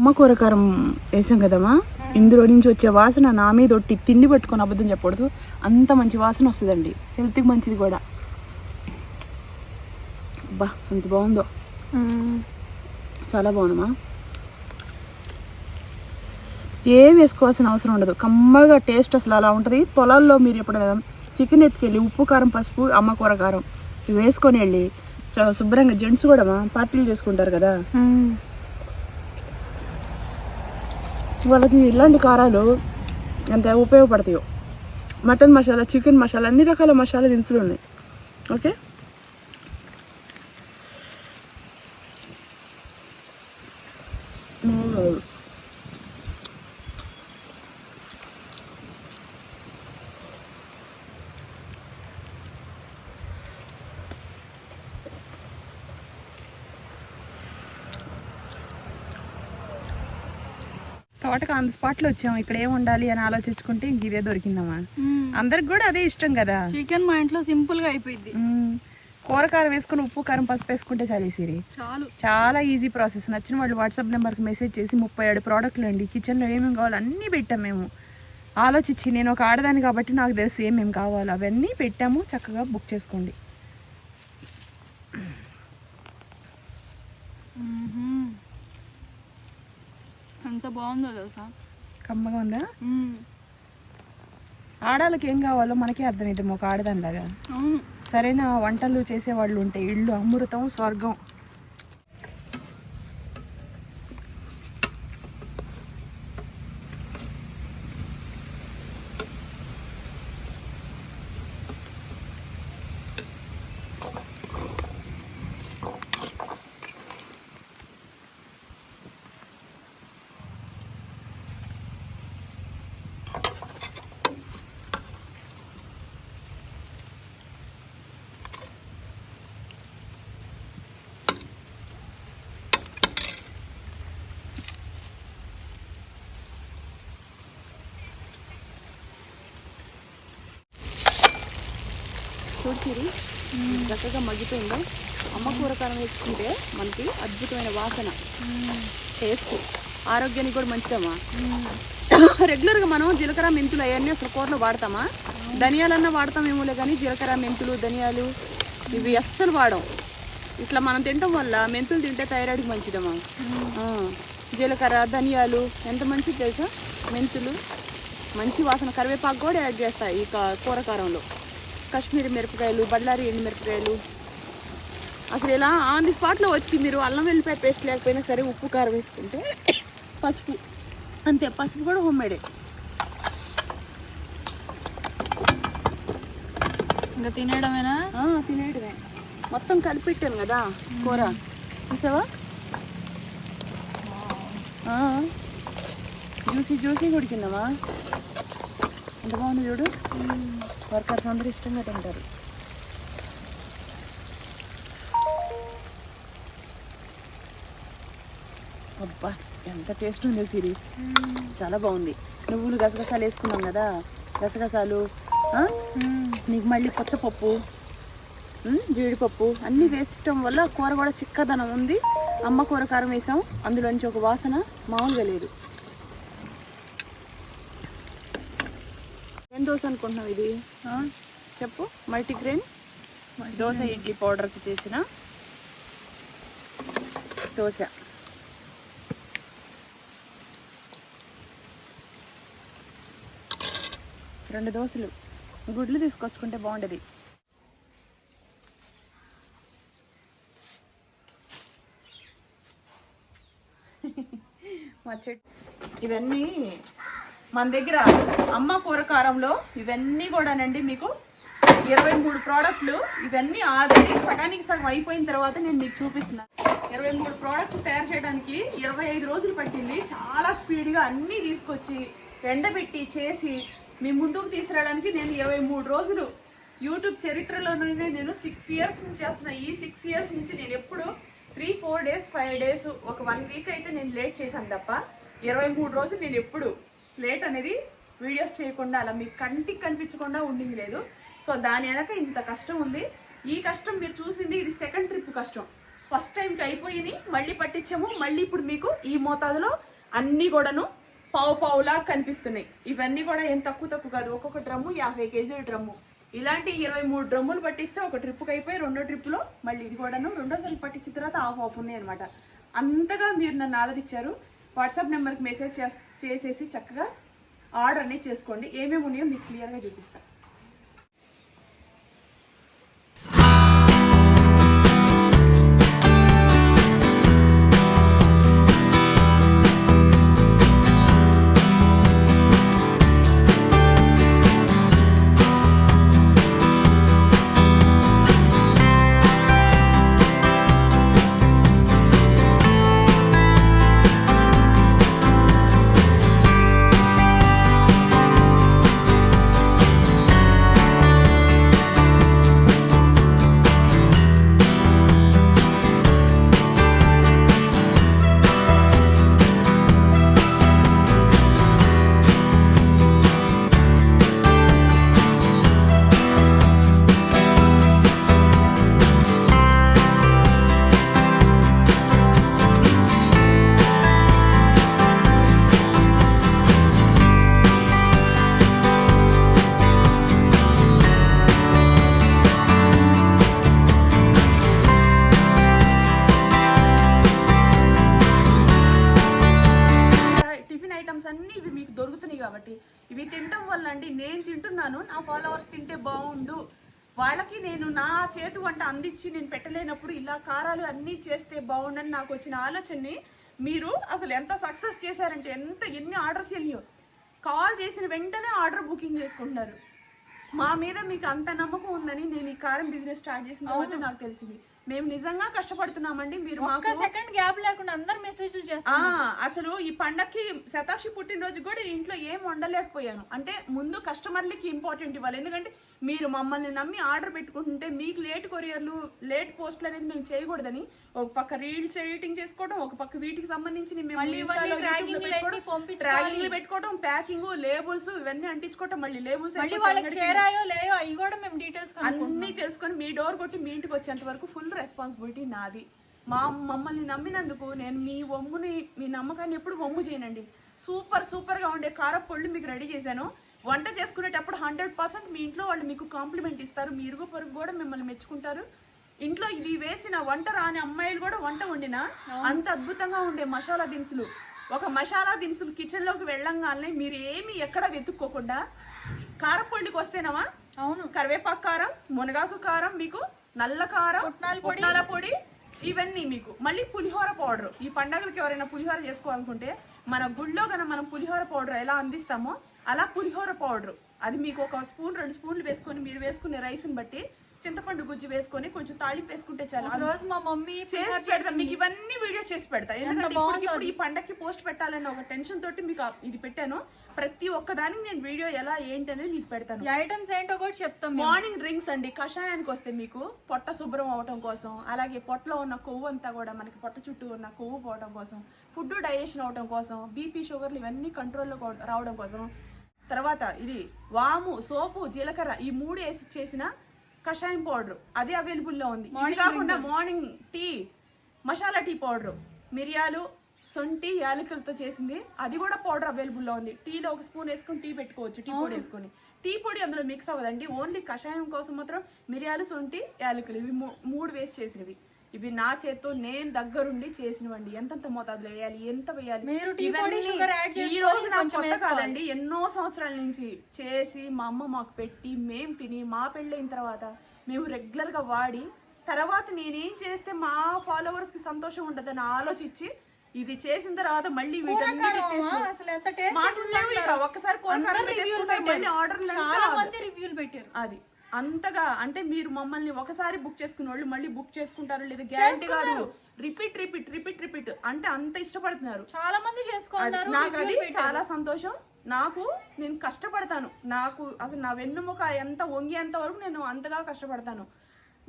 అమ్మ కూరకారం వేసాం కదమ్మా, ఇందులో నుంచి వచ్చే వాసన నా మీద ఒట్టి తిండి పెట్టుకొని అబద్ధం చెప్పకూడదు, అంత మంచి వాసన వస్తుందండి. హెల్త్కి మంచిది కూడా. అబ్బా ఎంత బాగుందో, చాలా బాగుందమ్మా. ఏం వేసుకోవాల్సిన అవసరం ఉండదు, కమ్మగా టేస్ట్ అసలు అలా ఉంటుంది. పొలాల్లో మీరు ఎప్పుడైనా చికెన్ ఎత్తుకెళ్ళి ఉప్పు కారం పసుపు అమ్మ కూర కారం ఇవి వేసుకొని వెళ్ళి శుభ్రంగా జెంట్స్ కూడా పార్టీలు చేసుకుంటారు కదా, వాళ్ళకి ఇలాంటి కారాలు ఎంత ఉపయోగపడతాయో. మటన్ మసాలా, చికెన్ మసాలా, అన్ని రకాల మసాలా దినుసులు ఉన్నాయి. ఓకే, తోటకు ఆన్ స్పాట్లో వచ్చాము. ఇక్కడ ఏం ఉండాలి అని ఆలోచించుకుంటే ఇంక ఇదే దొరికిందమ్మా. అందరికి కూడా అదే ఇష్టం కదా. చికెన్ మా ఇంట్లో సింపుల్గా అయిపోయింది. కూరకారం వేసుకుని ఉప్పు కారం పసుపు వేసుకుంటే చాలు సిరి, చాలా ఈజీ ప్రాసెస్. నచ్చిన వాళ్ళు వాట్సాప్ నెంబర్కి మెసేజ్ చేసి 37 ప్రోడక్ట్లు అండి, కిచెన్లో ఏమేమి కావాలో అన్నీ పెట్టాము మేము. ఆలోచించి, నేను ఒక ఆడదాన్ని కాబట్టి నాకు తెలుసు ఏమేమి కావాలో అవన్నీ పెట్టాము. చక్కగా బుక్ చేసుకోండి. ఎంత బాగుందో తెలుసా, కమ్మగా ఉందా. ఆడాళ్ళకి ఏం కావాలో మనకే అర్థమవుతాం ఒక ఆడదానిలాగా. సరైన వంటలు చేసేవాళ్ళు ఉంటే ఇళ్ళు అమృతం, స్వర్గం. చూసిరి చక్కగా మగ్గిపోయిందో. అమ్మ కూరకారం వేసుకుంటే మనకి అద్భుతమైన వాసన, టేస్ట్, ఆరోగ్యానికి కూడా మంచిదమ్మా. రెగ్యులర్గా మనం జీలకర్ర మెంతులు అవన్నీ అసలు కూరలో వాడతామా? ధనియాలన్నా వాడతామేమోలే కానీ జీలకర్ర మెంతులు ధనియాలు ఇవి అస్సలు వాడం. ఇట్లా మనం తినటం వల్ల మెంతులు తింటే థైరాయిడ్కి మంచిదమ్మా. జీలకర్ర ధనియాలు ఎంత మంచిది తెలుసా. మెంతులు మంచి వాసన, కరివేపాకు కూడా యాడ్ చేస్తాయి ఈ కూరకారంలో. కాశ్మీరీ మిరపకాయలు, బళ్ళారి ఎండు మిరపకాయలు. అసలు ఇలా ఆన్ ది స్పాట్లో వచ్చి మీరు అల్లం వెల్లిపాయ పేస్ట్ లేకపోయినా సరే ఉప్పు కారం వేసుకుంటే, పసుపు అంతే, పసుపు కూడా హోమ్మేడే. ఇంకా తినేయడమేనా? తినేయడమే. మొత్తం కలిపెట్టాను కదా కూర, చూసావా? జ్యూసీ జ్యూసీ ఉడికిందమ్మా, ఎంత బాగుంది చూడు. వర్కర్స్ అందరూ ఇష్టంగా తింటారు. అబ్బా ఎంత టేస్ట్ ఉంది సిరి, చాలా బాగుంది. నువ్వులు గసగసాలు వేసుకున్నాం కదా, గసగసాలు నీకు మళ్ళీ పచ్చపప్పు, జీడిపప్పు అన్నీ వేసటం వల్ల కూర కూడా చిక్కదనం ఉంది. అమ్మ కూర కారం వేసాం, అందులోంచి ఒక వాసన మామూలుగా లేదు. ఏం దోశ అనుకుంటున్నావు ఇది? చెప్పు. మల్టీగ్రెయిన్ దోశ, ఇడ్లీ పౌడర్కి చేసిన దోశ. రెండు దోశలు, గుడ్లు తీసుకొచ్చుకుంటే బాగుండేది. మా చెట్టు ఇవన్నీ మన దగ్గర అమ్మ కూరకారంలో ఇవన్నీ కూడానండి మీకు 23 ప్రోడక్ట్లు. ఇవన్నీ ఆల్రెడీ సగానికి సగం అయిపోయిన తర్వాత నేను మీకు చూపిస్తున్నాను. 23 ప్రోడక్ట్లు తయారు చేయడానికి 25 రోజులు పట్టింది. చాలా స్పీడ్గా అన్నీ తీసుకొచ్చి ఎండబెట్టి చేసి మీ ముందుకు తీసుకురావడానికి నేను 23 రోజులు యూట్యూబ్ చరిత్రలోనే నేను 6 ఇయర్స్ నుంచి చేస్తున్నా. ఈ 6 ఇయర్స్ నుంచి నేను ఎప్పుడు 3-4 డేస్ 5 డేస్ ఒక 1 వీక్ అయితే నేను లేట్ చేశాను తప్ప 23 రోజులు నేను ఎప్పుడు లేట్ అనేది వీడియోస్ చేయకుండా అలా మీకు కంటికి కనిపించకుండా ఉండింది లేదు. సో దాని వెనక ఇంత కష్టం ఉంది. ఈ కష్టం మీరు చూసింది ఇది సెకండ్ ట్రిప్ కష్టం. ఫస్ట్ టైంకి అయిపోయింది, మళ్ళీ పట్టించాము. మళ్ళీ ఇప్పుడు మీకు ఈ మోతాదులో అన్నీ కూడాను పావు పావులా కనిపిస్తున్నాయి. ఇవన్నీ కూడా ఏం తక్కువ కాదు. ఒక్కొక్క డ్రమ్ము 50 కేజీల డ్రమ్ము. ఇలాంటి 23 డ్రమ్ములు పట్టిస్తే ఒక ట్రిప్కి అయిపోయి రెండో ట్రిప్లో మళ్ళీ ఇది కూడాను రెండోసారి పట్టించిన తర్వాత ఆఫ్ ఉన్నాయి అనమాట. అంతగా మీరు నన్ను ఆదరించారు. వాట్సాప్ నెంబర్కి మెసేజ్ చేసేసి చక్కగా ఆర్డర్ అనేది చేసుకోండి. ఏమేమి ఉన్నాయో మీకు క్లియర్గా చూపిస్తాను. అన్ని ఇవి మీకు దొరుకుతున్నాయి కాబట్టి ఇవి తినటం వల్ల అండి నేను తింటున్నాను, నా ఫాలోవర్స్ తింటే బాగుండు, వాళ్ళకి నేను నా చేతి వంట అందించి నేను పెట్టలేనప్పుడు ఇలా కారాలు అన్నీ చేస్తే బాగుండని నాకు వచ్చిన ఆలోచనని మీరు అసలు ఎంత సక్సెస్ చేశారంటే ఎన్ని ఆర్డర్స్ వెళ్ళియో. కాల్ చేసిన వెంటనే ఆర్డర్ బుకింగ్ చేసుకుంటున్నారు. మా మీద మీకు అంత నమ్మకం ఉందని నేను ఈ కారం బిజినెస్ స్టార్ట్ చేసిన తర్వాత నాకు తెలిసింది. మేము నిజంగా కష్టపడుతున్నామండి. మీరు మాకు సెకండ్ గ్యాప్ లేకుండా అందరు మెసేజ్లు చేస్తారు. అసలు ఈ పండక్కి శతాక్షి పుట్టినరోజు కూడా ఇంట్లో ఏం వండలేకపోయాను. అంటే ముందు కస్టమర్లకి ఇంపార్టెంట్ ఇవ్వాలి. ఎందుకంటే మీరు మమ్మల్ని నమ్మి ఆర్డర్ పెట్టుకుంటుంటే మీకు లేట్ కొరియర్లు లేట్ పోస్టులు అనేది మేము చేయకూడదని ఒక పక్క రీల్స్ ఎడిటింగ్ చేసుకోవడం, ఒక పక్క వీటికి సంబంధించి ట్రాకింగ్ పెట్టుకోవడం, ప్యాకింగ్, లేబుల్స్ ఇవన్నీ అంటించుకోవడం, మళ్ళీ లేబుల్స్ అన్ని తెలుసుకొని మీ డోర్ కొట్టి మీ ఇంటికి వచ్చేంత వరకు ఫుల్ రెస్పాన్సిబిలిటీ నాది. మమ్మల్ని నమ్మినందుకు నేను మీ వమ్ముని మీ నమ్మకాన్ని ఎప్పుడు వమ్ము చేయనండి. సూపర్ గా ఉండే కారపొళ్ళు మీకు రెడీ చేశాను. వంట చేసుకునేటప్పుడు 100% మీ ఇంట్లో వాళ్ళు మీకు కాంప్లిమెంట్ ఇస్తారు. మీ ఇరుగు పొరుగు కూడా మిమ్మల్ని మెచ్చుకుంటారు. ఇంట్లో ఇది వేసిన వంట రాని అమ్మాయిలు కూడా వంట వండినా అంత అద్భుతంగా ఉండే మసాలా దినుసులు. ఒక మసాలా దినుసులు కిచెన్ లోకి వెళ్ళంగానే మీరు ఏమి ఎక్కడ వెతుక్కోకుండా కారపొడికి వస్తేనమా అవును కరివేపాకు కారం, మునగాకు కారం, మీకు నల్ల కారం, పుట్నాల పొడి, ఇవన్నీ మీకు మళ్ళీ పులిహోర పౌడర్. ఈ పండగలకి ఎవరైనా పులిహోర చేసుకోవాలనుకుంటే మన గుళ్ళో కన్నా మనం పులిహోర పౌడర్ ఎలా అందిస్తామో అలా పులిహోర పౌడర్ అది మీకు ఒక స్పూన్ 2 స్పూన్లు వేసుకొని మీరు వేసుకునే రైస్ని బట్టి చింతపండు గుజ్జు వేసుకొని కొంచెం తాళింపు వేసుకుంటే చాలా రోజు మా మమ్మీ చేసి పెడతా. మీకు ఇవన్నీ వీడియో చేసి పెడతా. ఎందుకంటే ఇప్పుడు ఈ పండక్కి పోస్ట్ పెట్టాలని ఒక టెన్షన్ తోటి మీకు ఇది పెట్టాను. ప్రతి ఒక్కదానికి నేను వీడియో ఎలా ఏంటి అనేది మీకు పెడతాను. ఐటమ్స్ ఏంటో కూడా చెప్తాం. మార్నింగ్ డ్రింక్స్ అండి. కషాయానికి వస్తే మీకు పొట్ట శుభ్రం అవటం కోసం, అలాగే పొట్టలో ఉన్న కొవ్వు అంతా కూడా మనకి పొట్ట చుట్టూ ఉన్న కొవ్వు పోవడం కోసం, ఫుడ్ డైజెషన్ అవడం కోసం, బీపీ షుగర్లు ఇవన్నీ కంట్రోల్లో రావడం కోసం, తర్వాత ఇది వాము, సోపు, జీలకర్ర ఈ 3 వేసి చేసిన కషాయం పౌడర్ అది అవైలబుల్లో ఉంది. ఇది కాకుండా morning tea masala tea powder, మిరియాలు, సొంటి, యాలకులతో చేసింది అది కూడా పౌడర్ అవైలబుల్లో ఉంది. టీలో 1 స్పూన్ వేసుకొని టీ పెట్టుకోవచ్చు. టీ పొడి వేసుకొని టీ పొడి అందులో మిక్స్ అవ్వదండి. ఓన్లీ కషాయం కోసం మాత్రం మిరియాలు, సొంటి, యాలకులు ఇవి 3 వేసి చేసినవి. ఇవి నా చేత్తో నేను దగ్గరుండి చేసినవండి. ఎంతంత మోతాదులో వేయాలి, ఎంత వేయాలి, ఈ రోజు నాకు కొత్త కాదండి. ఎన్నో సంవత్సరాల నుంచి చేసి మా అమ్మ మాకు పెట్టి మేము తిని మా పెళ్ళైన తర్వాత మేము రెగ్యులర్ గా వాడి తర్వాత నేనేం చేస్తే మా ఫాలోవర్స్ కి సంతోషం ఉంటదని ఆలోచించి ఇది చేసిన తర్వాత మళ్ళీ అది అంతగా అంటే మీరు మమ్మల్ని ఒకసారి బుక్ చేసుకున్న వాళ్ళు మళ్ళీ బుక్ చేసుకుంటారు లేదా గ్యారంటీ కాదు. రిపీట్ అంటే అంత ఇష్టపడుతున్నారు చాలా మంది చేసుకుంటారు. నాకు అది చాలా సంతోషం. నేను కష్టపడతాను. నాకు అసలు నా వెన్నుముక ఎంత వంగేంత వరకు నేను అంతగా కష్టపడతాను.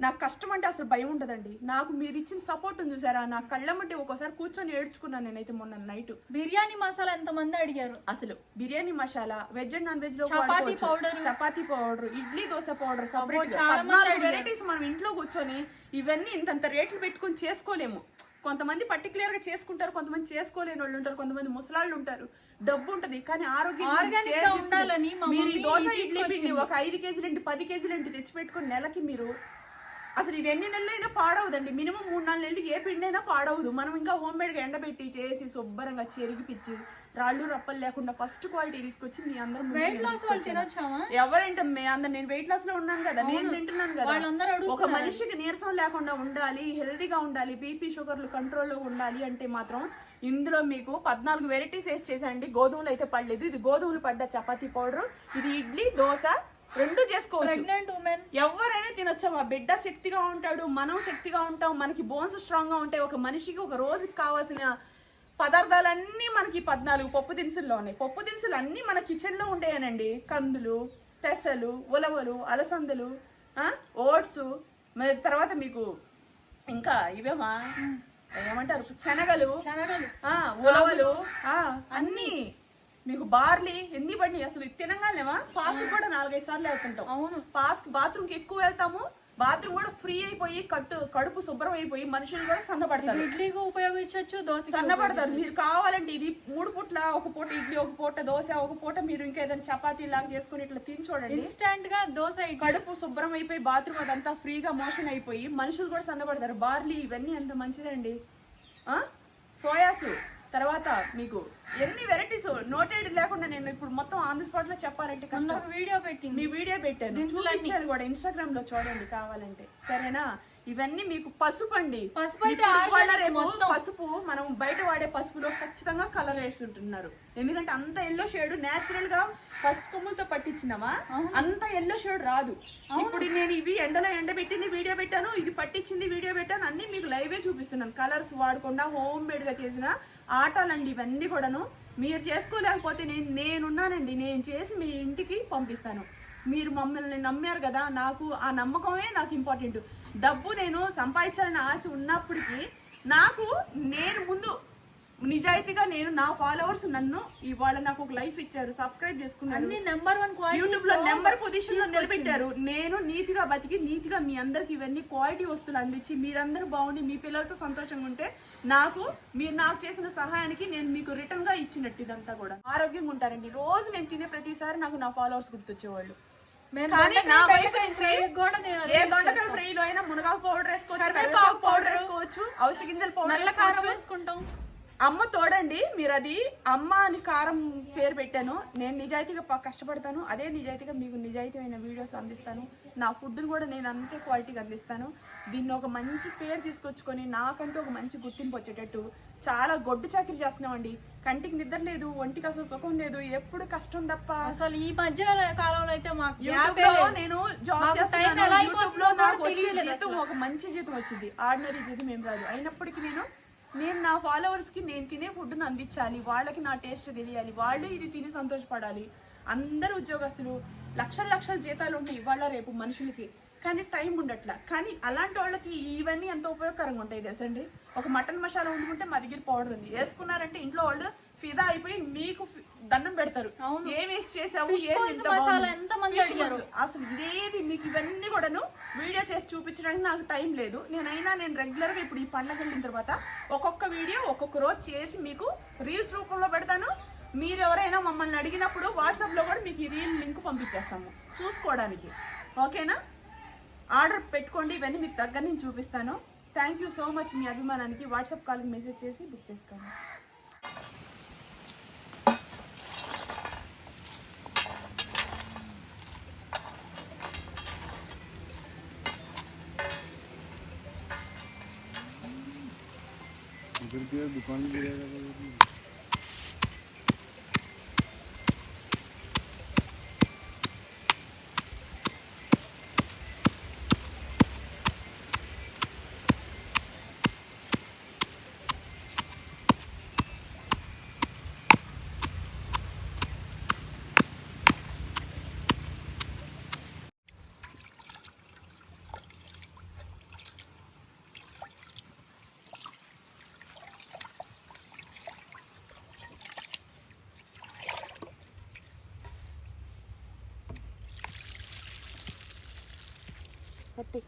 నాకు కష్టం అంటే అసలు భయం ఉంటదండి. నాకు మీరు ఇచ్చిన సపోర్ట్ ఉంది చూసారా, నా కళ్ళమ్మటి ఒక్కోసారి కూర్చొని ఏడ్చుకున్నాను నేనైతే మొన్న నైట్. బిర్యానీ మసాలా ఎంత మంది అడిగారు. అసలు biryani masala, veg and non veg లో chapati powder, idli dosa powder separate varieties మనం ఇంట్లో కూర్చొని ఇవన్నీ ఇంతంత రేట్లు పెట్టుకొని చేసుకోలేము. కొంతమంది పర్టికులర్ గా చేసుకుంటారు, కొంతమంది చేసుకోలేని వాళ్ళు ఉంటారు, కొంతమంది ముసలాళ్ళు ఉంటారు. డబ్బు ఉంటది కానీ Organic గా ఉండాలని మా మీరు ఈ మమ్మీ దోశ ఇడ్లీ పిండి ఒక 5 కేజీలు ఏంటి 10 కేజీలు ఏంటి తెచ్చిపెట్టుకుని నెలకి మీరు అసలు ఇది ఎన్ని నెలలైనా పాడవదండి. మినిమం 3-4 నెలలు ఏ పిండి అయినా పాడవదు. మనం ఇంకా హోమ్ మేడ్ గా ఎండబెట్టి చేసి శుభ్రంగా చెరిగిపిచ్చి రాళ్ళు రప్పలు లేకుండా ఫస్ట్ క్వాలిటీ తీసుకొచ్చి మీ అందరం ఎవరంటే నేను వెయిట్ లాస్ లో ఉన్నాను కదా, నేను తింటున్నాను కదా. ఒక మనిషికి నీరసం లేకుండా ఉండాలి, హెల్దీగా ఉండాలి, బీపీ షుగర్లు కంట్రోల్లో ఉండాలి అంటే మాత్రం ఇందులో మీకు 14 వెరైటీస్ వేసి చేశానండి. గోధుమలు అయితే పడలేదు, ఇది గోధుమలు పడ్డ చపాతీ పౌడర్, ఇది ఇడ్లీ దోశ రెండు చేసుకోవచ్చు. ఎవరైనా తినొచ్చు. మా బిడ్డ శక్తిగా ఉంటాడు, మనం శక్తిగా ఉంటాం, మనకి బోన్స్ స్ట్రాంగ్ గా ఉంటాయి. ఒక మనిషికి ఒక రోజుకి కావాల్సిన పదార్థాలన్నీ మనకి 14 పప్పు దినుసుల్లో ఉన్నాయి. పప్పు దినుసులు అన్నీ మన కిచెన్ లో ఉండేయనండి. కందులు, పెసలు, ఉలవలు, అలసందలు, ఓట్స్, తర్వాత మీకు ఇంకా ఇవేమా ఏమంటారు శనగలు, ఉలవలు, అన్నీ మీకు బార్లీ ఎన్ని పడినాయి. అసలు తినగానేమా పాస్ కూడా 4-5 సార్లు వెళ్తుంటాం. పాస్ బాత్రూమ్ కి ఎక్కువ వెళ్తాము. బాత్రూమ్ కూడా ఫ్రీ అయిపోయి కడుపు శుభ్రం అయిపోయి మనుషులు కూడా సన్నపడతారు. ఇడ్లీకి ఉపయోగించవచ్చు, దోశ సన్నపడతారు. మీరు కావాలంటే ఇది 3 పూట్ల, ఒక పూట ఇడ్లీ, ఒక పూట దోశ, ఒక పూట మీరు ఇంకా ఏదైనా చపాతీ లాగా చేసుకుని ఇట్లా తిని చూడండి. ఇన్స్టెంట్ గా దోశ కడుపు శుభ్రం అయిపోయి బాత్రూమ్ అదంతా ఫ్రీగా మోషన్ అయిపోయి మనుషులు కూడా సన్నపడతారు. బార్లీ ఇవన్నీ ఎంత మంచిదండి. సోయాసు, తర్వాత మీకు ఎన్ని వెరైటీస్ నోటెడ్ లేకుండా నేను ఇప్పుడు మొత్తం ఆన్ ది స్పాట్ లో చెప్పాలంటే వీడియో పెట్టింది, మీ వీడియో పెట్టాను, చూపించాను కూడా ఇన్స్టాగ్రామ్ లో చూడండి కావాలంటే. సరేనా? ఇవన్నీ మీకు పసుపు అండి. పసుపు మనం బయట వాడే పసుపులో ఖచ్చితంగా కలర్ వేస్తుంటున్నారు. ఎందుకంటే అంత ఎల్లో షేడ్ నేచురల్ గా పసుపు కొమ్ములతో పట్టించినామా అంత ఎల్లో షేడ్ రాదు. ఇప్పుడు నేను ఇవి ఎండలో ఎండబెట్టింది వీడియో పెట్టాను, ఇది పట్టించింది వీడియో పెట్టాను, అన్ని మీకు లైవే చూపిస్తున్నాను. కలర్స్ వాడకుండా హోమ్ మేడ్ గా చేసిన ఆటలండి ఇవన్నీ కూడాను. మీరు చేసుకోలేకపోతే నేనున్నానండి, నేను చేసి మీ ఇంటికి పంపిస్తాను. మీరు మమ్మల్ని నమ్మారు కదా, నాకు ఆ నమ్మకమే నాకు ఇంపార్టెంట్. డబ్బు నేను సంపాదించాలని ఆశ ఉన్నప్పటికీ నేను ముందు నిజాయితీగా నా ఫాలోవర్స్ నన్ను ఇవాళ నాకు ఒక లైఫ్ ఇచ్చారు, సబ్స్క్రైబ్ చేసుకున్నారు, యూట్యూబ్ లో నెంబర్ పొజిషన్ లో నిలబెట్టారు. నేను నీతిగా బతికి నీతిగా మీ అందరికి ఇవన్నీ క్వాలిటీ వస్తువులు అందించి మీరందరూ బాగుండి మీ పిల్లలతో సంతోషంగా ఉంటే మీరు నాకు చేసిన సహాయానికి నేను మీకు రిటర్న్ గా ఇచ్చినట్టు. ఇదంతా కూడా ఆరోగ్యంగా ఉంటారండి. రోజు నేను తినే ప్రతిసారి నాకు నా ఫాలోవర్స్ గుర్తొచ్చేవాళ్ళు. కానీ నా వైపు నుంచి ఏ దొండకాయ ఫ్రైలో అయినా మునగాకు పౌడర్ వేసుకోవచ్చు, పౌడర్ వేసుకోవచ్చు, అవిసె గింజల పౌడర్ వేసుకుంటాం. అమ్మ తోడండి. మీరు అది అమ్మ అని కారం పేరు పెట్టాను. నేను నిజాయితీగా కష్టపడతాను, అదే నిజాయితీగా మీకు నిజాయితీమైన వీడియోస్ అందిస్తాను. నా ఫుడ్ని కూడా నేను అంతే క్వాలిటీగా అందిస్తాను. దీన్ని ఒక మంచి పేరు తీసుకొచ్చుకొని నాకంటూ ఒక మంచి గుర్తింపు వచ్చేటట్టు చాలా గొడ్డు చాకరీ చేస్తున్నామండి. కంటికి నిద్ర లేదు, ఒంటికి అసలు సుఖం లేదు, ఎప్పుడు కష్టం తప్ప. అసలు ఈ మధ్య కాలంలో అయితే నేను జాబ్ చేస్తున్నాను. యూట్యూబ్ లో నాకు వచ్చే జీతం ఒక మంచి జీతం వచ్చింది, ఆర్డినరీ జీతం ఏం రాదు. అయినప్పటికీ నేను నా ఫాలోవర్స్ కి నేను తినే ఫుడ్ను అందించాలి, వాళ్ళకి నా టేస్ట్ తెలియాలి, వాళ్ళు ఇది తిని సంతోషపడాలి. అందరు ఉద్యోగస్తులు లక్షల జీతాలు ఉంటాయి ఇవాళ రేపు మనుషులకి, కానీ టైం ఉండట్లా. కానీ అలాంటి వాళ్ళకి ఇవన్నీ ఎంత ఉపయోగకరంగా ఉంటాయి తెలుసండి. ఒక మటన్ మసాలా వండుకుంటే మా దగ్గర పౌడర్ ఉంది, వేసుకున్నారంటే ఇంట్లో వాళ్ళు ఫిదా అయిపోయి మీకు దండం పెడతారు. ఏం వేస్ట్ చేసావు, అసలు ఇదేది మీకు ఇవన్నీ కూడాను వీడియో చేసి చూపించడానికి నాకు టైం లేదు. నేను రెగ్యులర్ గా ఇప్పుడు ఈ పండగ వెళ్ళిన తర్వాత ఒక్కొక్క వీడియో ఒక్కొక్క రోజు చేసి మీకు రీల్స్ రూపంలో పెడతాను. మీరు ఎవరైనా మమ్మల్ని అడిగినప్పుడు వాట్సాప్ లో కూడా మీకు ఈ రీల్ లింక్ పంపించేస్తాము చూసుకోవడానికి. ఓకేనా? ఆర్డర్ పెట్టుకోండి, ఇవన్నీ మీకు దగ్గర నుంచి చూపిస్తాను. థ్యాంక్ యూ సో మచ్ మీ అభిమానానికి. వాట్సాప్ కాల్కి మెసేజ్ చేసి బుక్ చేసుకోండి. दुकान भी रहेगा। కట్టి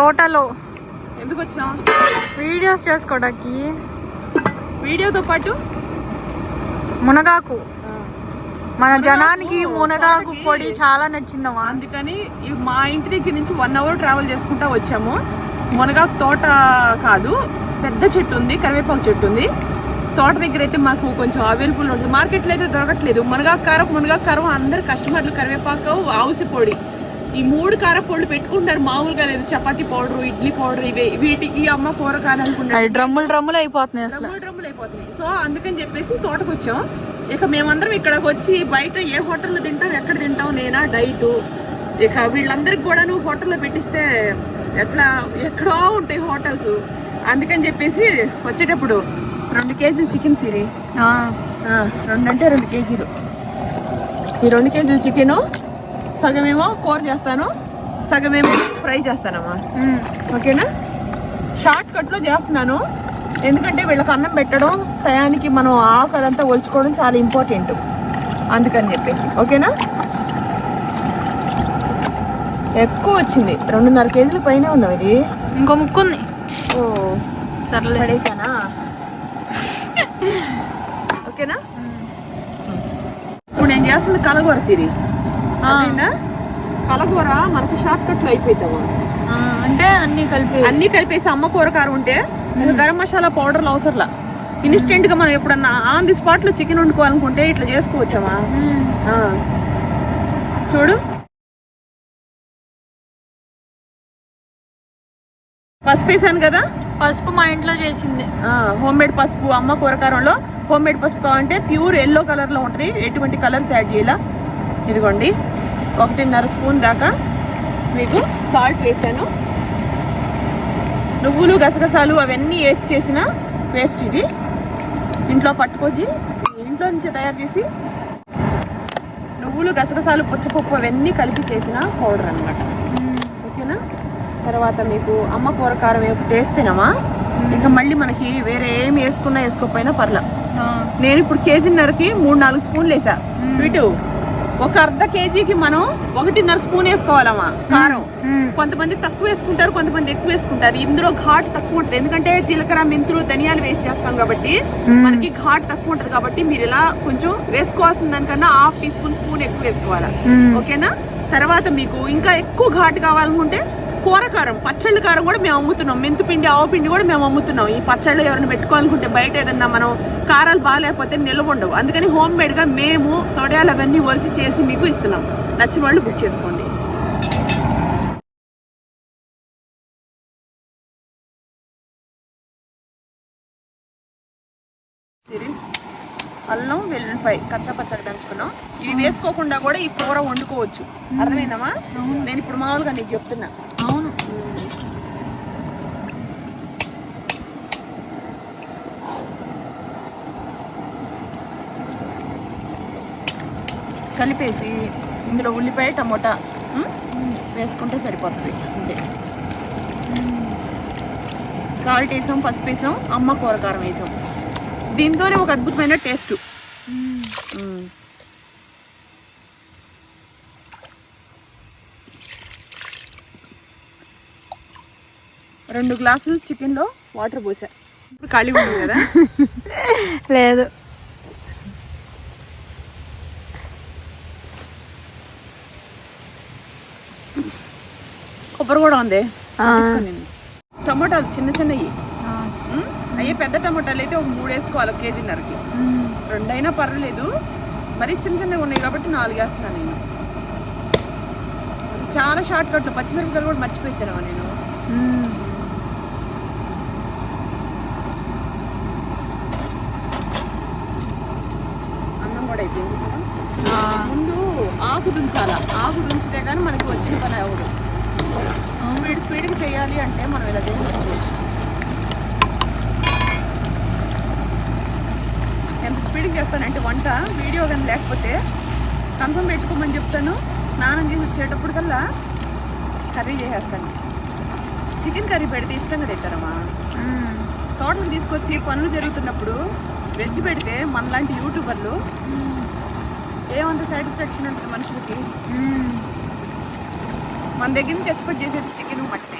తోటలో ఎందుకు వచ్చాం? వీడియోస్ చేసుకోవడానికి. వీడియోతో పాటు మునగాకు, మన జనానికి మునగాకు పొడి చాలా నచ్చిందమ్మా. అందుకని మా ఇంటి దగ్గర నుంచి 1 hour ట్రావెల్ చేసుకుంటా వచ్చాము. మునగాకు తోట కాదు, పెద్ద చెట్టు ఉంది, కరివేపాకు చెట్టు ఉంది. తోట దగ్గర అయితే మాకు కొంచెం అవైలబుల్ ఉంటుంది. మార్కెట్లో అయితే దొరకట్లేదు. మునగాకు కారం అందరు కస్టమర్లు కరివేపాకు, ఆవుసి పొడి, ఈ 3 కారపొడులు పెట్టుకుంటారు. మామూలుగా లేదు, చపాతీ పౌడర్, ఇడ్లీ పౌడర్, వీటికి అమ్మ కూర కాదనుకుంటారు. డ్రమ్ములు అయిపోతున్నాయి అసలు. డ్రమ్ములు అయిపోతున్నాయి. సో అందుకని చెప్పేసి తోటకు వచ్చాం. ఇక మేమందరం ఇక్కడికి వచ్చి బయట ఏ హోటల్లో తింటాం, ఎక్కడ తింటాం, నేనా డైటు. ఇక వీళ్ళందరికి కూడా నువ్వు హోటల్లో పెట్టిస్తే ఎక్కడో ఉంటాయి హోటల్స్. అందుకని చెప్పేసి వచ్చేటప్పుడు 2 కేజీలు చికెన్ సిరి, 2 అంటే 2 కేజీలు. ఈ 2 కేజీలు చికెను సగమేమో కూర చేస్తాను, సగమేమో ఫ్రై చేస్తానమ్మా. ఓకేనా? షార్ట్ కట్లో చేస్తున్నాను, ఎందుకంటే వీళ్ళకి అన్నం పెట్టడం టయానికి మనం ఆకు అదంతా ఒలుచుకోవడం చాలా ఇంపార్టెంట్. అందుకని చెప్పేసి ఓకేనా. ఎక్కువ వచ్చింది, 2.5 కేజీల పైనే ఉందా ఇది. ఇంకో ముక్కు ఉంది. ఓ సర్లే, పడేసానా? ఓకేనా. ఇప్పుడు నేను చేస్తుంది కలగూర సిరి. కలగూర మనకి షార్ట్ కట్లో అయిపోతాము. అంటే అన్ని కలిపేసి అమ్మ కూర కారం ఉంటే గరం మసాలా పౌడర్లు అవసరంలా. ఇన్స్టెంట్ గా మనం ఎప్పుడన్నా ఆన్ ది స్పాట్ లో చికెన్ వండుకోవాలనుకుంటే ఇట్లా చేసుకోవచ్చమ్మా. చూడు, పసుపు వేసాను కదా. పసుపు మా ఇంట్లో చేసింది, హోమ్ మేడ్ పసుపు. అమ్మ కూరకారంలో హోమ్ మేడ్ పసుపు కావాలంటే ప్యూర్ ఎల్లో కలర్ లో ఉంటుంది, ఎటువంటి కలర్స్ యాడ్ చేయాల. ఇదిగోండి 1.5 స్పూన్ దాకా మీకు సాల్ట్ వేసాను. నువ్వులు గసగసాలు అవన్నీ వేసి చేసిన పేస్ట్ ఇది. ఇంట్లో పట్టుకొచ్చి ఇంట్లో నుంచి తయారు చేసి నువ్వులు గసగసాలు పుచ్చపప్పు అవన్నీ కలిపి చేసిన పౌడర్ అన్నమాట. ఓకేనా. తర్వాత మీకు అమ్మ కూర కారం వేస్తేనమ్మా ఇంకా మళ్ళీ మనకి వేరే ఏమి వేసుకున్నా వేసుకోకపోయినా పర్లా. నేను ఇప్పుడు 1.5 కేజీకి 3-4 స్పూన్లు వేసా. వీటు ఒక 1/2 కేజీకి మనం 1.5 స్పూన్ వేసుకోవాలమ్మా కారం. కొంతమంది తక్కువ వేసుకుంటారు, కొంతమంది ఎక్కువ వేసుకుంటారు. ఇందులో ఘాటు తక్కువ ఉంటుంది, ఎందుకంటే జీలకర్ర, మెంతులు, ధనియాలు వేసి చేస్తాం కాబట్టి మనకి ఘాటు తక్కువ ఉంటుంది. కాబట్టి మీరు ఇలా కొంచెం వేసుకోవాల్సిన దానికన్నా 1/2 టీ స్పూన్ ఎక్కువ వేసుకోవాలా. ఓకేనా. తర్వాత మీకు ఇంకా ఎక్కువ ఘాటు కావాలనుకుంటే కూర కారం, పచ్చళ్ళ కారం కూడా మేము అమ్ముతున్నాం. మెంతుపిండి, ఆవు పిండి కూడా మేము అమ్ముతున్నాం. ఈ పచ్చళ్ళు ఎవరైనా పెట్టుకోవాలనుకుంటే బయట ఏదన్నా మనం కారాలు బాగాలేకపోతే నిల్వ ఉండవు. అందుకని హోమ్ మేడ్గా మేము తొడయాలు అవన్నీ ఒలిసి చేసి మీకు ఇస్తున్నాం. నచ్చిన వాళ్ళు బుక్ చేసుకోండి. అల్లం, వెల్లుల్లిపాయ కచ్చాపచ్చగా దంచుకున్నాం. ఇవి వేసుకోకుండా కూడా ఈ కూర వండుకోవచ్చు. అర్థమైందమ్మా? నేను ఇప్పుడు మామూలుగా నీకు చెప్తున్నా. అవును. కలిపేసి ఇందులో ఉల్లిపాయ, టమోటా వేసుకుంటే సరిపోతుంది. అంతే. సాల్ట్ వేసాం, పసుపు వేసాం, అమ్మ కూరకారం వేసాం. దీంతోనే ఒక అద్భుతమైన టేస్ట్. 2 గ్లాసులు చికెన్లో వాటర్ పోసా. ఇప్పుడు ఖాళీ ఉంది కదా. లేదు, కొబ్బరి కూడా ఉంది. టమోటాలు చిన్న చిన్నవి అయ్యే. పెద్ద టమోటాలు అయితే ఒక 3 వేసుకోవాలి 1.5 కేజీకి. 2 అయినా పర్వాలేదు, మరీ చిన్న చిన్నగా ఉన్నాయి కాబట్టి 4 వేస్తున్నాను నేను. చాలా షార్ట్ కట్లు. పచ్చిమిరపకాయలు కూడా మర్చిపోయించాను నేను. అన్నం కూడా అయిపోయింది సార్. ముందు ఆకు దుంచాలా. ఆకు దుంచితే కానీ మనకి వచ్చిన పని అవ్వదు. స్పీడ్గా చేయాలి అంటే మనం ఇలా చేసుకోవచ్చు. ఎంత స్పీడ్గా చేస్తానంటే వంట వీడియో కానీ లేకపోతే కంచం పెట్టుకోమని చెప్తాను. స్నానం చేసి వచ్చేటప్పుడు కల్లా కర్రీ చేసేస్తాను. చికెన్ కర్రీ పెడితే ఇష్టంగా తింటారమ్మా. తోటలు తీసుకొచ్చి పనులు జరుగుతున్నప్పుడు వెజ్ పెడితే మనలాంటి యూట్యూబర్లు ఏమంత సాటిస్ఫాక్షన్ ఉంటుంది మనుషులకి. మన దగ్గర నుంచి ఎక్స్పెక్ట్ చేసేది చికెన్, మటనే.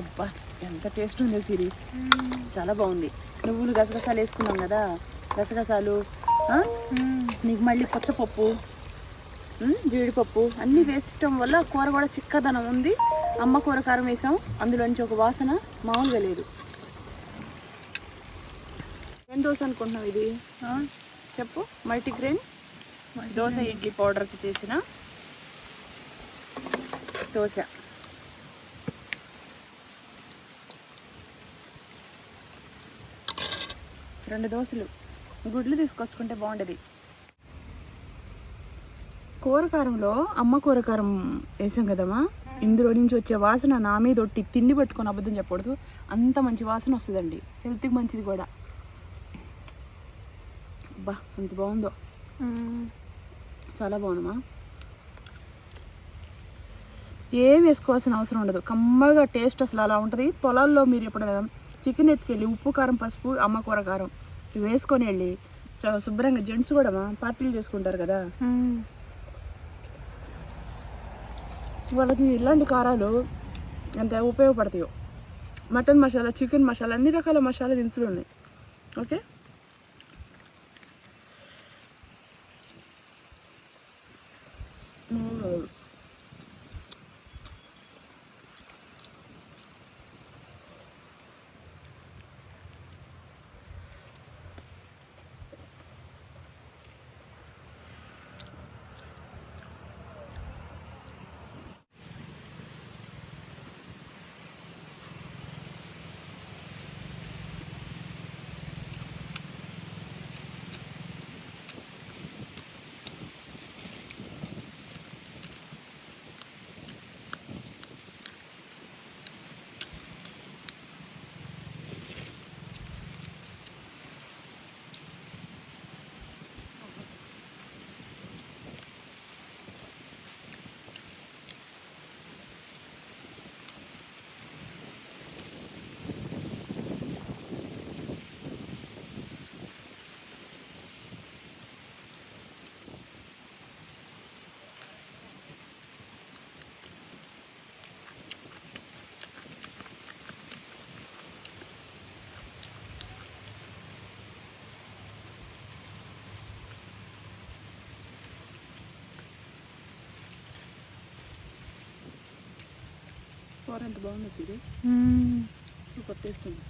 అబ్బా ఎంత టేస్ట్ ఉంది సిరి, చాలా బాగుంది. నువ్వులు గసగసాలు వేసుకున్నాం కదా, గసగసాలు ఆ? నీకు మళ్ళీ పచ్చపప్పు, జీడిపప్పు అన్నీ వేసటం వల్ల కూర కూడా చిక్కదనం ఉంది. అమ్మ కూర కారం వేసాం, అందులోంచి ఒక వాసన మామూలుగా లేదు. ఏం దోశ అనుకుంటున్నావు ఇది? చెప్పు. మల్టీగ్రెయిన్ దోశ, ఇడ్లీ పౌడర్కి చేసిన దోశ. రెండు దోశలు, గుడ్లు తీసుకొచ్చుకుంటే బాగుండేది. కూరకారంలో అమ్మ కూరకారం వేసాం కదమ్మా, ఇందులో నుంచి వచ్చే వాసన నా మీద ఒట్టి తిండి పెట్టుకొని అబద్ధం చెప్పకూడదు, అంత మంచి వాసన వస్తుందండి. హెల్త్కి మంచిది కూడా. అబ్బా ఎంత బాగుందో, చాలా బాగుందమ్మా. ఏం వేసుకోవాల్సిన అవసరం ఉండదు, కమ్మగా టేస్ట్ అసలు అలా ఉంటుంది. పొలాల్లో మీరు ఎప్పుడైనా చికెన్ ఎత్తుకెళ్ళి ఉప్పు కారం పసుపు అమ్మ కూర కారం ఇవి వేసుకొని వెళ్ళి శుభ్రంగా జెంట్స్ కూడా పార్టీలు చేసుకుంటారు కదా, వాళ్ళకి ఇలాంటి కారాలు ఎంత ఉపయోగపడతాయో. మటన్ మసాలా, చికెన్ మసాలా, అన్ని రకాల మసాలా దినుసులు ఉన్నాయి. ఓకే, కూర ఎంత బాగుంది సిరి, సూపర్ టేస్ట్ ఉంది.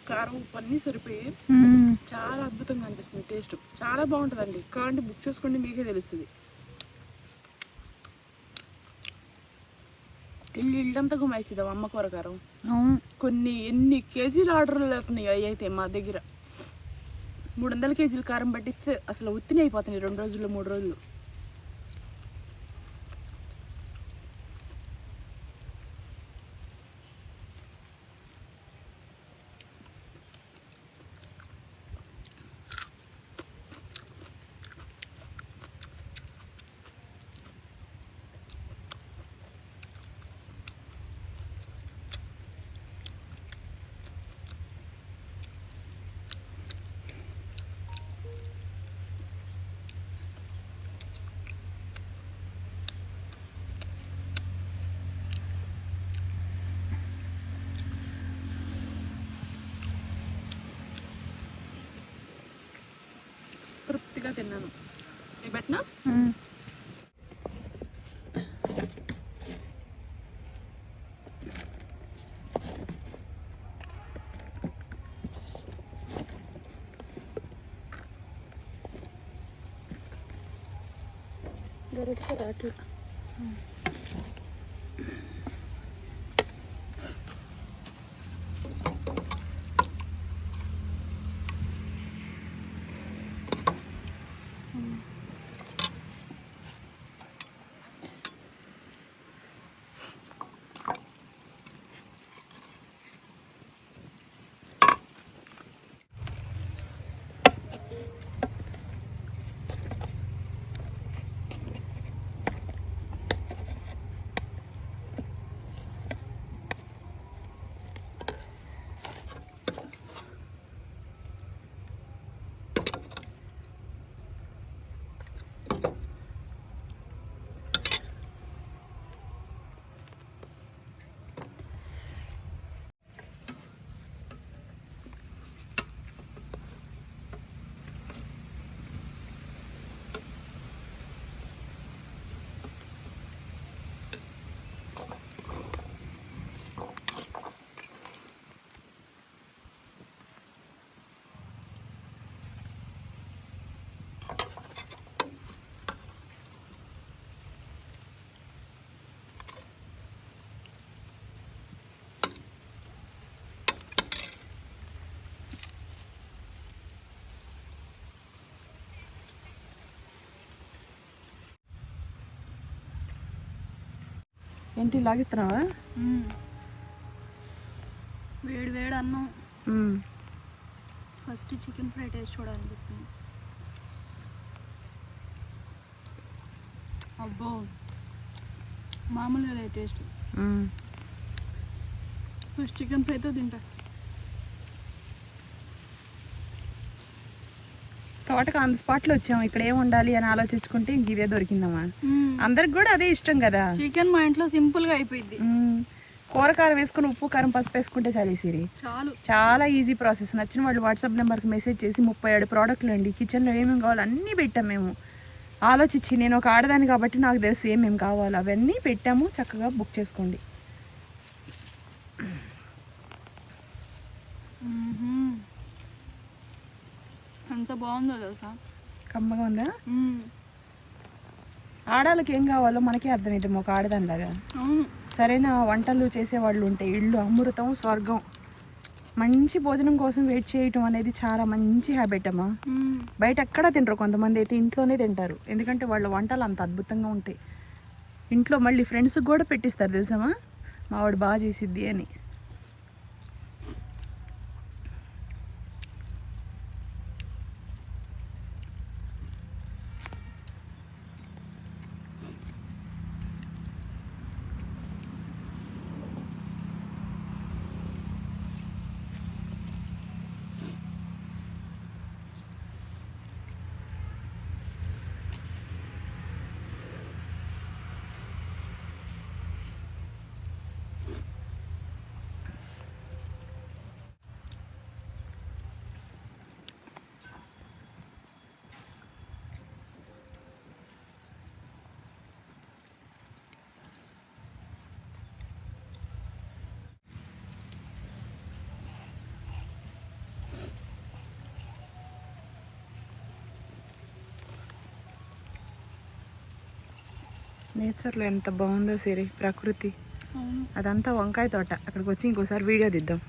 కారం ఉప్పు అన్నీ సరిపోయి చాలా అద్భుతంగా అనిపిస్తుంది. టేస్ట్ చాలా బాగుంటుందండి. కాండి బుక్ చేసుకోండి, మీకే తెలుస్తుంది. ఇల్లంతా గుమాయిచ్చిదాం అమ్మ కూర కారం. కొన్ని ఎన్ని కేజీలు ఆర్డర్లు అవుతున్నాయి. అవి అయితే మా దగ్గర 300 కేజీలు కారం పట్టిస్తే అసలు ఉత్తిని అయిపోతున్నాయి 2 రోజులు 3 రోజులు. తృప్తిగా తిన్నాను. ఇది పెట్టినా రాట్లు ఏంటి లాగిస్తున్నావా? వేడి వేడి అన్నం. మ్మ్. ఫస్ట్ చికెన్ ఫ్రై టేస్ట్ చూడాలనిపిస్తుంది. అబ్బో మామూలుగా లేదు టేస్ట్. మ్మ్. ఫస్ట్ చికెన్ ఫ్రైతో తింటా. తోటకు ఆన్ స్పాట్లో వచ్చాము. ఇక్కడ ఏం ఉండాలి అని ఆలోచించుకుంటే ఇంక ఇదే దొరికిందమ్మా. అందరికి కూడా అదే ఇష్టం కదా. చికెన్ మా ఇంట్లో సింపుల్గా అయిపోయింది. కూరకారం వేసుకుని ఉప్పు కారం పసుపు వేసుకుంటే చాలు ఈ సిరి. చాలు. చాలా ఈజీ ప్రాసెస్. నచ్చిన వాళ్ళు వాట్సాప్ నెంబర్కి మెసేజ్ చేసి 37 ప్రోడక్ట్లు అండి కిచెన్లో ఏమేమి కావాలో అన్నీ పెట్టాం మేము. ఆలోచించి నేను ఒక ఆడదాన్ని కాబట్టి నాకు తెలుసు ఏమేమి కావాలో అవన్నీ పెట్టాము. చక్కగా బుక్ చేసుకోండి. ఎంత బాగుందో తెలుసా. కమ్మగా ఉందా? ఆడాళ్ళకి ఏం కావాలో మనకే అర్థమైంది ఒక ఆడదానిలాగా. అవును. సరైన వంటలు చేసేవాళ్ళు ఉంటే ఇల్లు అమృతం స్వర్గం. మంచి భోజనం కోసం వెయిట్ చేయటం అనేది చాలా మంచి హ్యాబిట్ అమ్మా. బయట ఎక్కడ తినరు, కొంతమంది అయితే ఇంట్లోనే తింటారు. ఎందుకంటే వాళ్ళ వంటలు అంత అద్భుతంగా ఉంటాయి. ఇంట్లో మళ్ళీ ఫ్రెండ్స్కి కూడా పెట్టిస్తారు తెలుసమ్మా, మా వాడు బాగా చేసిద్ది అని. నేచర్లో ఎంత బాగుందో సిరి, ప్రకృతి. అదంతా వంకాయ తోట. అక్కడికి వచ్చి ఇంకోసారి వీడియో తీద్దాం.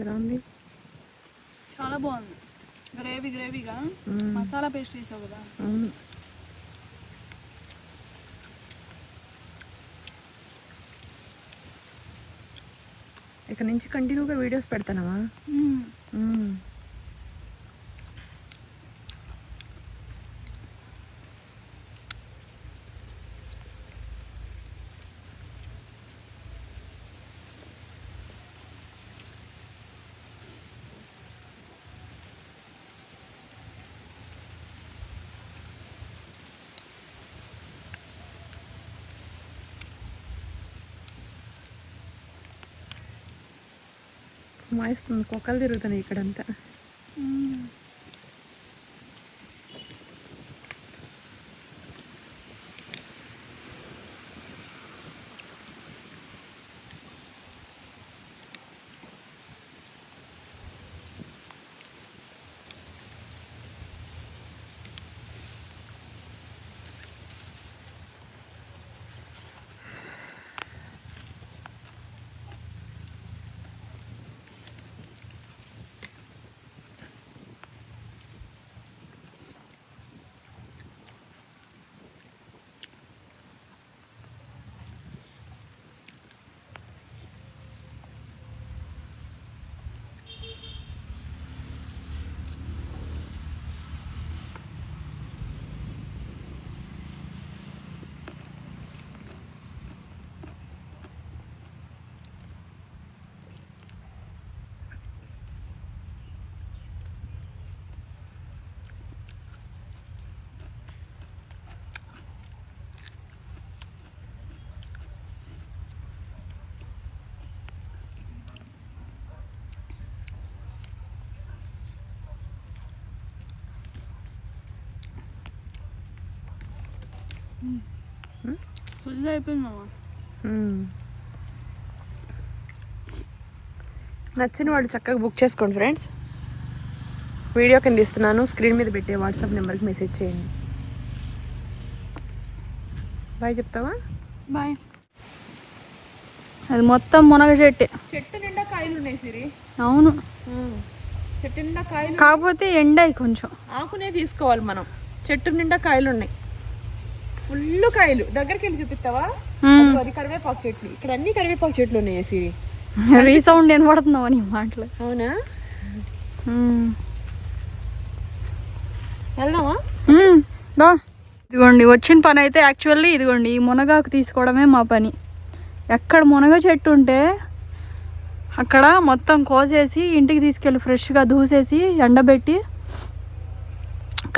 ఎలా ఉంది? చాలా బాగుంది. గ్రేవీగా మసాలా పేస్ట్ వేసావు కదా. ఇక నుంచి కంటిన్యూగా వీడియోస్ పెడతానవా? మాయిస్తుంది, కుక్కలు తిరుగుతున్నాయి ఇక్కడంతా. ఫుల్ అయిపోయిందమ్మా. నచ్చిన వాడు చక్కగా బుక్ చేసుకోండి ఫ్రెండ్స్. వీడియో కింద ఇస్తున్నాను, స్క్రీన్ మీద పెట్టే వాట్సాప్ నెంబర్కి మెసేజ్ చేయండి. బాయ్ చెప్తావా? బాయ్. అది మొత్తం మునగ చెట్టే. చెట్టు నిండా కాయలు ఉన్నాయి సిరి. అవును, చెట్టు నిండా కాయలు, కాకపోతే ఎండాయి కొంచెం. ఆకునే తీసుకోవాలి మనం. చెట్టు నిండా కాయలు ఉన్నాయి, ఫుల్ కాయలు. దగ్గరికి వెళ్ళి చూపిస్తావా? అది కరివేపాకు చెట్లు. ఇక్కడ అన్ని కరివేపాకు చెట్లు ఉన్నాయి సిరి. రీసౌండ్ వినపడుతున్నావు నీ మాటలు. అవునా? వెళ్దామా? ఇదిగోండి వచ్చిన పని అయితే యాక్చువల్లీ ఇదిగోండి ఈ మునగాకు తీసుకోవడమే మా పని. ఎక్కడ మునగ చెట్టు ఉంటే అక్కడ మొత్తం కోసేసి ఇంటికి తీసుకెళ్ళి ఫ్రెష్గా దూసేసి ఎండబెట్టి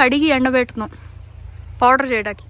కడిగి ఎండబెడుతున్నాం పౌడర్ చేయడానికి.